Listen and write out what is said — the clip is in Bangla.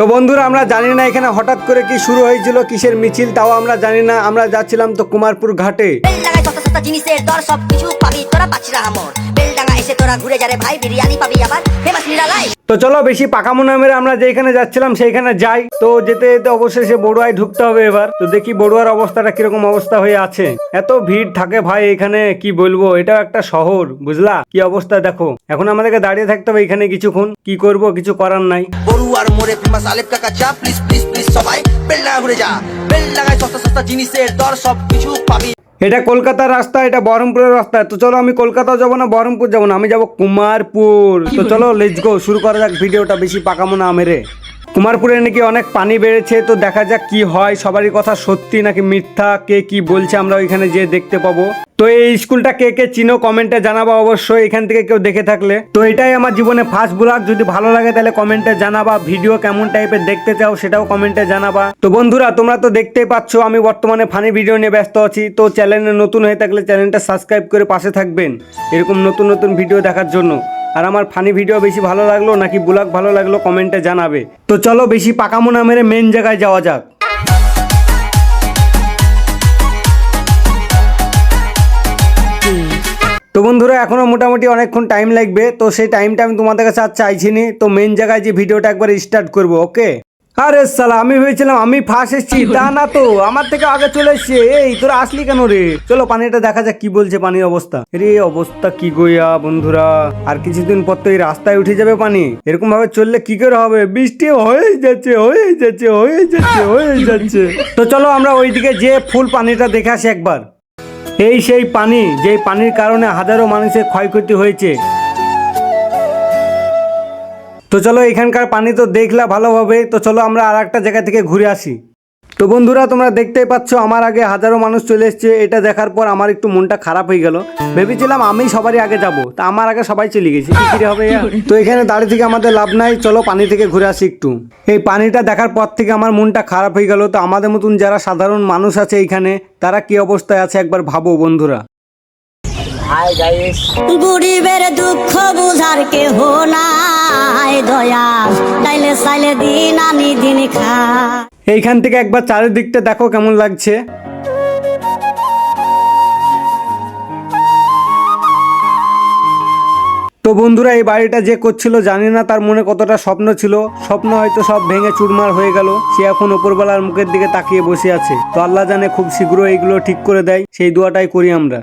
তো বন্ধুরা আমরা জানি না এখানে হঠাৎ করে কি শুরু হয়েছিল, কিসের মিছিল তাও আমরা জানি না। আমরা যাচ্ছিলাম তো কুমারপুর ঘাটে। বেলডাঙায় সস্তা সস্তা জিনিসের দর সব কিছু পাবি তোরা, পাচ্ছি না আমর। বেলডাঙা এসে তোরা ঘুরে যারে ভাই, বিরিয়ানি পাবি আবার ফেমাস নিরালাই। তো চলো বেশি পাকামো না মেরে আমরা যেখানে যাচ্ছিলাম সেইখানে যাই। তো যেতে যেতে অবশ্যই সে বড়ুয়ায় ঢুকতে হবে এবার। তো দেখি বড়ুয়ার অবস্থাটা কিরকম অবস্থা হয়ে আছে। এত ভিড় থাকে ভাই এখানে, কি বলবো, এটাও একটা শহর বুঝলা, কি অবস্থা দেখো। এখন আমাদেরকে দাঁড়িয়ে থাকতে হবে এখানে কিছুক্ষণ, কি করব কিছু করার নাই। বড়ুয়ার মোড়ে ফেমাস আলেপ কাকা চা, প্লিজ প্লিজ প্লিজ সবাই বেলডাঙা ঘুরে যা। বেলডাঙায় সস্তা সস্তা জিনিসের দর সব কিছু পাবি। এটা কলকাতার রাস্তা, এটা বহরমপুরের রাস্তা। তো চলো আমি কলকাতা যাবো না বহরমপুর যাবো না, আমি যাবো কুমারপুর। তো চলো লেটস গো, শুরু করা যাক ভিডিওটা বেশি পাকামো না মেরে। কুমারপুরে নাকি অনেক পানি বেড়েছে, তো দেখা যাক কি হয়, সবারই কথা সত্যি নাকি মিথ্যা, কে কি বলছে আমরা ওইখানে যেয়ে দেখতে পাবো। তো এই স্কুলটা কে কে চিনো কমেন্টে জানাবা অবশ্যই, এখান থেকে কেউ দেখে থাকলে। তো এটাই আমার জীবনে ফার্স্ট ব্লগ, যদি ভালো লাগে তাহলে কমেন্টে জানাবা। ভিডিও কেমন টাইপের দেখতে চাও সেটাও কমেন্টে জানাবা। তো বন্ধুরা তোমরা তো দেখতেই পাচ্ছ আমি বর্তমানে ফানি ভিডিও নিয়ে ব্যস্ত আছি। তো চ্যানেলে নতুন হয়ে থাকলে চ্যানেলটা সাবস্ক্রাইব করে পাশে থাকবেন এরকম নতুন নতুন ভিডিও দেখার জন্য। আর আমার ফানি ভিডিও বেশি ভালো লাগলো নাকি ব্লগ ভালো লাগলো কমেন্টে জানাবে। তো চলো বেশি পাকামো না মেরে মেন জায়গায় যাওয়া যাক। তো বন্ধুরা এখনো মোটামুটি অনেকক্ষণ টাইম লাগবে, তো সেই টাইমটা আমি তোমাদের কাছে আর চাইছি নি। তো মেন জায়গায় যে ভিডিওটা একবার স্টার্ট করবো, ওকে। আরে সালা, আমি ভেবেছিলাম আমি ফার্স্ট এসেছি, তা না তো, আমার থেকে আগে চলে এসছে। এই তোরা আসলি কেন রে? চলো পানিটা দেখা যাক কি বলছে পানির অবস্থা। রে অবস্থা কি গইয়া বন্ধুরা, আর কিছুদিন পর তো এই রাস্তায় উঠে যাবে পানি। এরকম ভাবে চললে কি করে হবে? বৃষ্টি হয়ে যাচ্ছে হয়ে যাচ্ছে হয়ে যাচ্ছে হয়ে যাচ্ছে। তো চলো আমরা ওইদিকে যে ফুল পানিটা দেখে আসি একবার। এই সেই পানি, যেই পানির কারণে হাজারো মানুষের ক্ষয়ক্ষতি হয়েছে। তো চলো এখানকার পানি তো দেখলা ভালোভাবে, তো চলো আমরা আর একটা জায়গা থেকে ঘুরে আসি। তো বন্ধুরা তোমরা দেখতেই পাচ্ছ আমার আগে হাজারো মানুষ চলে এসছে। এটা দেখার পর আমার একটু মনটা খারাপ হয়ে গেল। ভেবেছিলাম আমি সবারই আগে যাব, তা আমার আগে সবাই চলে গেছে, কি করে হবে? তো এখানে দাঁড়িয়ে থেকে আমাদের লাভ নাই, চলো পানি থেকে ঘুরে আসি একটু। এই পানিটা দেখার পর থেকে আমার মনটা খারাপ হয়ে গেল। তো আমাদের মতন যারা সাধারণ মানুষ আছে এইখানে, তারা কি অবস্থায় আছে একবার ভাবো বন্ধুরা। গরিবের দুঃখ বুঝার কেহ নাই, দয়া তাইলে চাইলে দিন আনি দিন খা। এইখান থেকে একবার চারিদিকটা দেখো কেমন লাগছে। তো বন্ধুরা এই বাড়িটা যে করছিল জানি না তার মনে কতটা স্বপ্ন ছিল, স্বপ্ন হয়তো সব ভেঙে চুরমার হয়ে গেল। সে এখন উপরবেলার মুখের দিকে তাকিয়ে বসে আছে। তো আল্লাহ জানে খুব শীঘ্র এইগুলো ঠিক করে দেয়, সেই দোয়াটাই করি আমরা।